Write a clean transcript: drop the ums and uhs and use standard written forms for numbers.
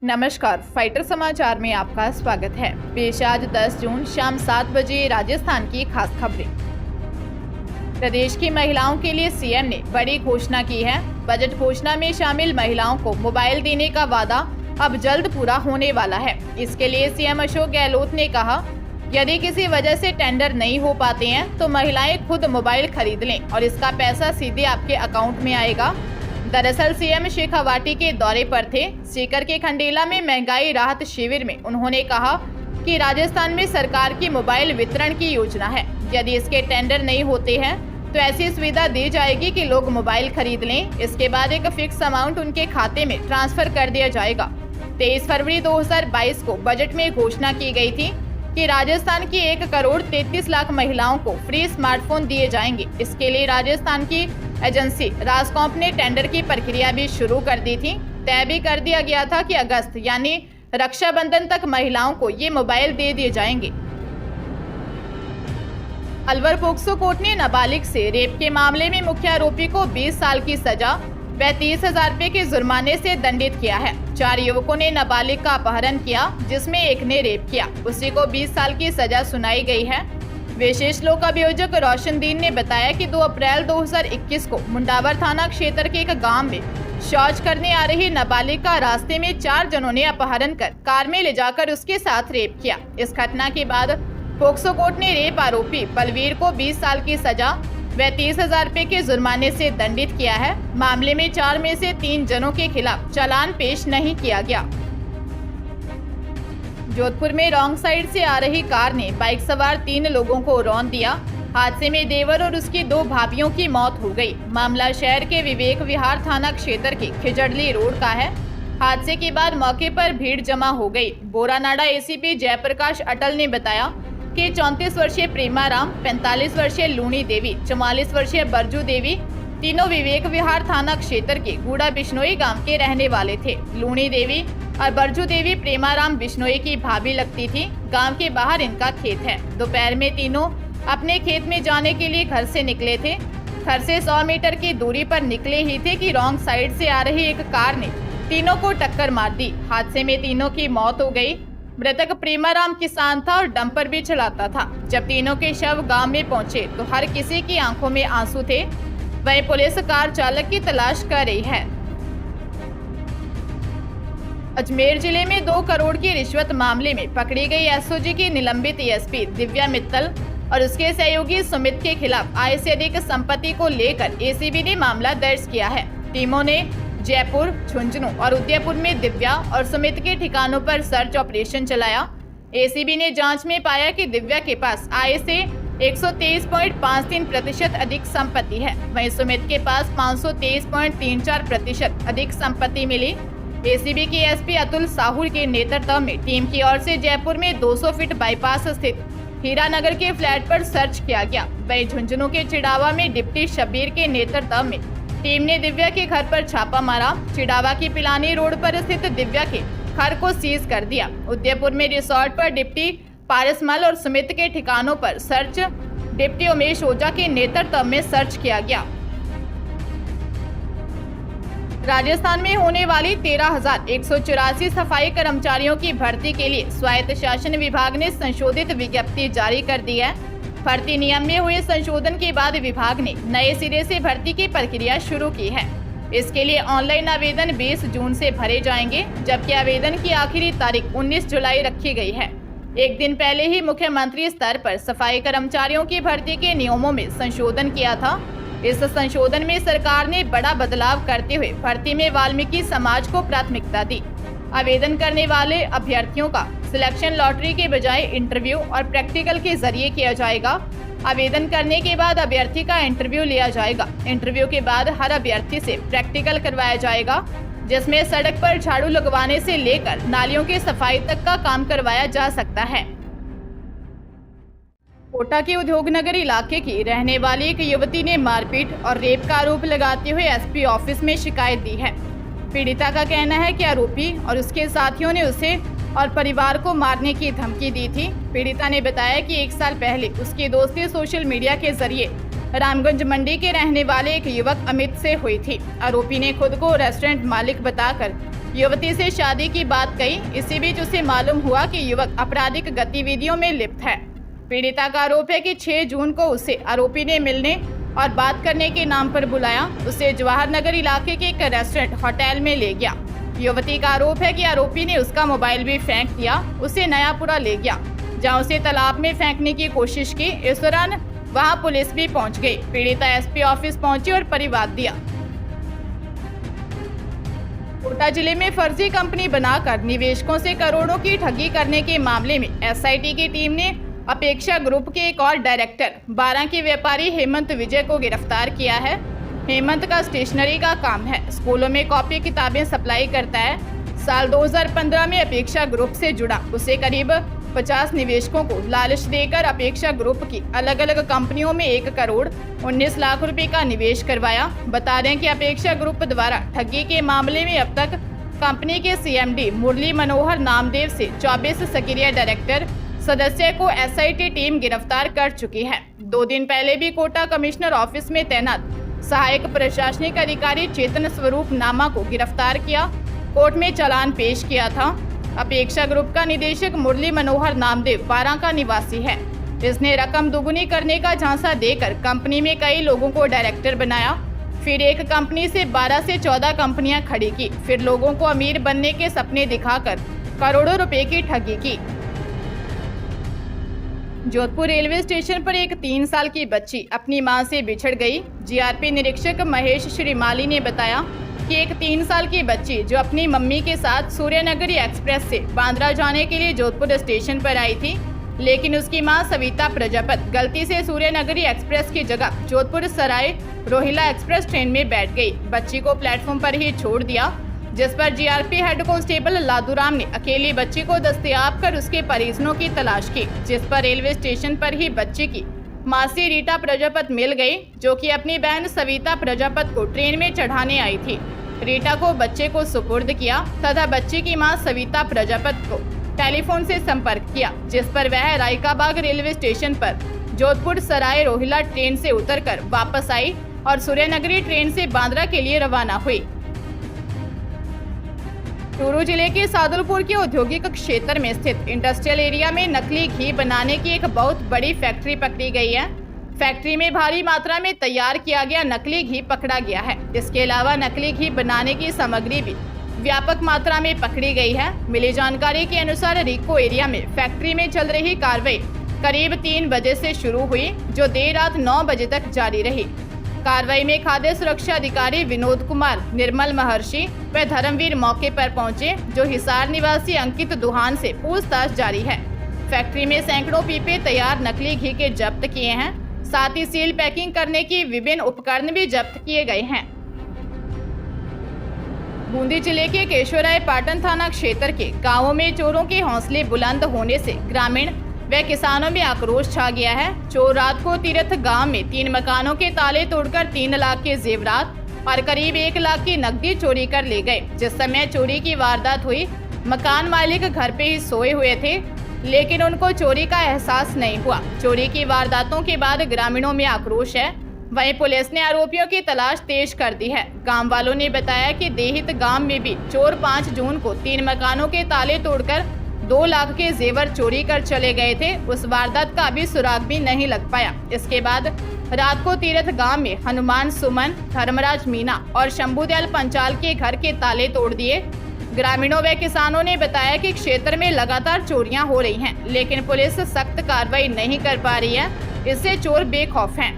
नमस्कार, फाइटर समाचार में आपका स्वागत है। पेश आज 10 जून शाम 7 बजे राजस्थान की खास खबरें। प्रदेश की महिलाओं के लिए सीएम ने बड़ी घोषणा की है। बजट घोषणा में शामिल महिलाओं को मोबाइल देने का वादा अब जल्द पूरा होने वाला है। इसके लिए सीएम अशोक गहलोत ने कहा, यदि किसी वजह से टेंडर नहीं हो पाते हैं तो महिलाएं खुद मोबाइल खरीद लें और इसका पैसा सीधे आपके अकाउंट में आएगा। दरअसल सीएम शेखावाटी के दौरे पर थे। सीकर के खंडेला में महंगाई राहत शिविर में उन्होंने कहा कि राजस्थान में सरकार की मोबाइल वितरण की योजना है। यदि इसके टेंडर नहीं होते हैं तो ऐसी सुविधा दी जाएगी कि लोग मोबाइल खरीद लें। इसके बाद एक फिक्स अमाउंट उनके खाते में ट्रांसफर कर दिया जाएगा। 23 फरवरी 2022 को बजट में घोषणा की गई थी कि राजस्थान की 1,33,00,000 महिलाओं को फ्री स्मार्टफोन दिए जाएंगे। इसके लिए राजस्थान की एजेंसी रासकॉम्प ने टेंडर की प्रक्रिया भी शुरू कर दी थी। तय भी कर दिया गया था कि अगस्त यानी रक्षाबंधन तक महिलाओं को ये मोबाइल दे दिए जाएंगे। अलवर पोक्सो कोर्ट ने नाबालिग से रेप के मामले में मुख्य आरोपी को 20 साल की सजा व 30,000 रुपए के जुर्माने से दंडित किया है। 4 युवकों ने नाबालिग का अपहरण किया, जिसमें एक ने रेप किया। उसी को 20 साल की सजा सुनाई गई है। विशेष लोक अभियोजक रोशनदीन ने बताया कि 2 अप्रैल 2021 को मुंडावर थाना क्षेत्र के एक गांव में शौच करने आ रही नाबालिग का रास्ते में 4 जनों ने अपहरण कर कार में ले जाकर उसके साथ रेप किया। इस घटना के बाद पोक्सो कोर्ट ने रेप आरोपी बलवीर को 20 साल की सजा व 30,000 रुपए के जुर्माने से दंडित किया है। मामले में 4 में से 3 जनों के खिलाफ चालान पेश नहीं किया गया। जोधपुर में रॉन्ग साइड से आ रही कार ने बाइक सवार 3 लोगों को रौंद दिया। हादसे में देवर और उसकी 2 भाभियों की मौत हो गई। मामला शहर के विवेक विहार थाना क्षेत्र के खिजड़ली रोड का है। हादसे के बाद मौके पर भीड़ जमा हो गई। बोरानाडा एसीपी जयप्रकाश अटल ने बताया कि 34 वर्षीय प्रेमा राम, 45 वर्षीय लूणी देवी, 44 वर्षीय बरजू देवी तीनों विवेक विहार थाना क्षेत्र के गूड़ा बिश्नोई गांव के रहने वाले थे। लूणी देवी और बरजू देवी प्रेमाराम बिश्नोई की भाभी लगती थी। गांव के बाहर इनका खेत है। दोपहर में तीनों अपने खेत में जाने के लिए घर से निकले थे। घर से 100 मीटर की दूरी पर निकले ही थे कि रॉन्ग साइड से आ रही एक कार ने तीनों को टक्कर मार दी। हादसे में तीनों की मौत हो गई। मृतक प्रेमाराम किसान था और डंपर भी चलाता था। जब तीनों के शव गांव में पहुंचे तो हर किसी की आंखों में आंसू थे। वहीं पुलिस कार चालक की तलाश कर रही है। अजमेर जिले में 2 करोड़ की रिश्वत मामले में पकड़ी गई एसओजी की निलंबित एएसपी दिव्या मित्तल और उसके सहयोगी सुमित के खिलाफ आय से अधिक संपत्ति को लेकर एसीबी ने मामला दर्ज किया है। टीमों ने जयपुर, झुंझुनू और उदयपुर में दिव्या और सुमित के ठिकानों पर सर्च ऑपरेशन चलाया। एसीबी ने जांच में पाया कि दिव्या के पास आय से 123.53% अधिक संपत्ति है। वहीं सुमित के पास 523.34% अधिक संपत्ति मिली। एसीबी के एसपी अतुल साहू के नेतृत्व में टीम की ओर से जयपुर में 200 फीट बाईपास स्थित हीरानगर के फ्लैट पर सर्च किया गया। वहीं झुंझुनू के चिड़ावा में डिप्टी शब्बीर के नेतृत्व में टीम ने दिव्या के घर पर छापा मारा। चिड़ावा की पिलानी रोड पर स्थित दिव्या के घर को सीज कर दिया। उदयपुर में रिसोर्ट पर डिप्टी पारसमल और सुमित के ठिकानों पर सर्च डिप्टी उमेश ओझा के नेतृत्व में सर्च किया गया। राजस्थान में होने वाली 13,184 सफाई कर्मचारियों की भर्ती के लिए स्वायत्त शासन विभाग ने संशोधित विज्ञप्ति जारी कर दी है। भर्ती नियम में हुए संशोधन के बाद विभाग ने नए सिरे से भर्ती की प्रक्रिया शुरू की है। इसके लिए ऑनलाइन आवेदन 20 जून से भरे जाएंगे, जबकि आवेदन की आखिरी तारीख 19 जुलाई रखी गई है। एक दिन पहले ही मुख्यमंत्री स्तर पर सफाई कर्मचारियों की भर्ती के नियमों में संशोधन किया था। इस संशोधन में सरकार ने बड़ा बदलाव करते हुए भर्ती में वाल्मीकि समाज को प्राथमिकता दी। आवेदन करने वाले अभ्यर्थियों का सिलेक्शन लॉटरी के बजाय इंटरव्यू और प्रैक्टिकल के जरिए किया जाएगा। आवेदन करने के बाद अभ्यर्थी का इंटरव्यू लिया जाएगा। इंटरव्यू के बाद हर अभ्यर्थी से प्रैक्टिकल करवाया जाएगा, जिसमें सड़क पर झाड़ू लगवाने से लेकर नालियों की सफाई तक का काम करवाया जा सकता है। कोटा के उद्योगनगर इलाके की रहने वाली एक युवती ने मारपीट और रेप का आरोप लगाते हुए एसपी ऑफिस में शिकायत दी है। पीड़िता का कहना है कि आरोपी और उसके साथियों ने उसे और परिवार को मारने की धमकी दी थी। पीड़िता ने बताया कि 1 साल पहले उसकी दोस्ती सोशल मीडिया के जरिए रामगंज मंडी के रहने वाले एक युवक अमित से हुई थी। आरोपी ने खुद को रेस्टोरेंट मालिक बताकर युवती से शादी की बात कही। इसी बीच उसे मालूम हुआ कि युवक आपराधिक गतिविधियों में लिप्त है। पीड़िता का आरोप है कि 6 जून को उसे आरोपी ने मिलने और बात करने के नाम पर बुलाया। उसे जवाहर नगर इलाके के एक रेस्टोरेंट होटल में ले गया। युवती का आरोप है कि आरोपी ने उसका मोबाइल भी फेंक दिया। उसे नयापुरा ले गया, जहां उसे तालाब में फेंकने की कोशिश की। इस दौरान वहां पुलिस भी पहुंच गई। पीड़िता एसपी ऑफिस पहुंची और परिवाद दिया। कोटा जिले में फर्जी कंपनी बनाकर निवेशकों से करोड़ों की ठगी करने के मामले में एसआईटी की टीम ने अपेक्षा ग्रुप के एक और डायरेक्टर 12 के व्यापारी हेमंत विजय को गिरफ्तार किया है। हेमंत का स्टेशनरी का काम है। स्कूलों में कॉपी किताबें सप्लाई करता है। साल 2015 में अपेक्षा ग्रुप से जुड़ा। उसे करीब 50 निवेशकों को लालच देकर अपेक्षा ग्रुप की अलग अलग कंपनियों में 1 करोड़ 19 लाख रुपए का निवेश करवाया। बता दें कि अपेक्षा ग्रुप द्वारा ठगी के मामले में अब तक कंपनी के सीएमडी मुरली मनोहर नामदेव से 24 सक्रिय डायरेक्टर सदस्य को एसआईटी टीम गिरफ्तार कर चुकी है। 2 दिन पहले भी कोटा कमिश्नर ऑफिस में तैनात सहायक प्रशासनिक अधिकारी चेतन स्वरूप नामा को गिरफ्तार किया, कोर्ट में चालान पेश किया था। अपेक्षा ग्रुप का निदेशक मुरली मनोहर नामदेव 12 का निवासी है। इसने रकम दुगुनी करने का झांसा देकर कंपनी में कई लोगों को डायरेक्टर बनाया। फिर एक कंपनी से 12 से 14 कंपनियां खड़ी की। फिर लोगों को अमीर बनने के सपने दिखाकर करोड़ों रुपए की ठगी की। जोधपुर रेलवे स्टेशन पर एक 3 साल की बच्ची अपनी मां से बिछड़ गई। जीआरपी निरीक्षक महेश श्रीमाली ने बताया कि एक 3 साल की बच्ची जो अपनी मम्मी के साथ सूर्यनगरी एक्सप्रेस से बांद्रा जाने के लिए जोधपुर स्टेशन पर आई थी, लेकिन उसकी मां सविता प्रजापत गलती से सूर्यनगरी एक्सप्रेस की जगह जोधपुर सराय रोहिला एक्सप्रेस ट्रेन में बैठ गई। बच्ची को प्लेटफॉर्म पर ही छोड़ दिया, जिस पर जीआरपी हेड कांस्टेबल लादूराम ने अकेली बच्ची को दस्तयाब कर उसके परिजनों की तलाश की, जिस पर रेलवे स्टेशन पर ही बच्ची की मासी रीटा प्रजापत मिल गई, जो कि अपनी बहन सविता प्रजापत को ट्रेन में चढ़ाने आई थी। रीटा को बच्चे को सुपुर्द किया तथा बच्ची की मां सविता प्रजापत को टेलीफोन से संपर्क किया, जिस पर वह रायकाबाग रेलवे स्टेशन पर जोधपुर सराय रोहिला ट्रेन से उतरकर वापस आई और सूर्यनगरी ट्रेन से बांद्रा के लिए रवाना हुई। चूरू जिले के सादुलपुर के औद्योगिक क्षेत्र में स्थित इंडस्ट्रियल एरिया में नकली घी बनाने की एक बहुत बड़ी फैक्ट्री पकड़ी गई है। फैक्ट्री में भारी मात्रा में तैयार किया गया नकली घी पकड़ा गया है। इसके अलावा नकली घी बनाने की सामग्री भी व्यापक मात्रा में पकड़ी गई है। मिली जानकारी के अनुसार रिको एरिया में फैक्ट्री में चल रही कार्रवाई करीब 3 बजे से शुरू हुई, जो देर रात 9 बजे तक जारी रही। कार्रवाई में खाद्य सुरक्षा अधिकारी विनोद कुमार, निर्मल महर्षि व धर्मवीर मौके पर पहुंचे, जो हिसार निवासी अंकित दुहान से पूछताछ जारी है। फैक्ट्री में सैकड़ों पीपे तैयार नकली घी के जब्त किए हैं। साथ ही सील पैकिंग करने की विभिन्न उपकरण भी जब्त किए गए हैं। बूंदी जिले के केशवराय पाटन थाना क्षेत्र के गांवों में चोरों के हौसले बुलंद होने से ग्रामीण व किसानों में आक्रोश छा गया है। चोर रात को तीरथ गांव में 3 मकानों के ताले तोड़कर 3 लाख के जेवरात और करीब 1 लाख की नकदी चोरी कर ले गए। जिस समय चोरी की वारदात हुई, मकान मालिक घर पे ही सोए हुए थे, लेकिन उनको चोरी का एहसास नहीं हुआ। चोरी की वारदातों के बाद ग्रामीणों में आक्रोश है। वहीं पुलिस ने आरोपियों की तलाश तेज कर दी है। गांव वालों ने बताया कि देहित गांव में भी चोर 5 जून को 3 मकानों के ताले तोड़कर 2 लाख के जेवर चोरी कर चले गए थे। उस वारदात का अभी सुराग भी नहीं लग पाया। इसके बाद रात को तीरथ गांव में हनुमान सुमन, धर्मराज मीना और शंभुदयाल पंचाल के घर के ताले तोड़ दिए। ग्रामीणों व किसानों ने बताया कि क्षेत्र में लगातार चोरियां हो रही हैं, लेकिन पुलिस सख्त कार्रवाई नहीं कर पा रही है। इससे चोर बेखौफ हैं।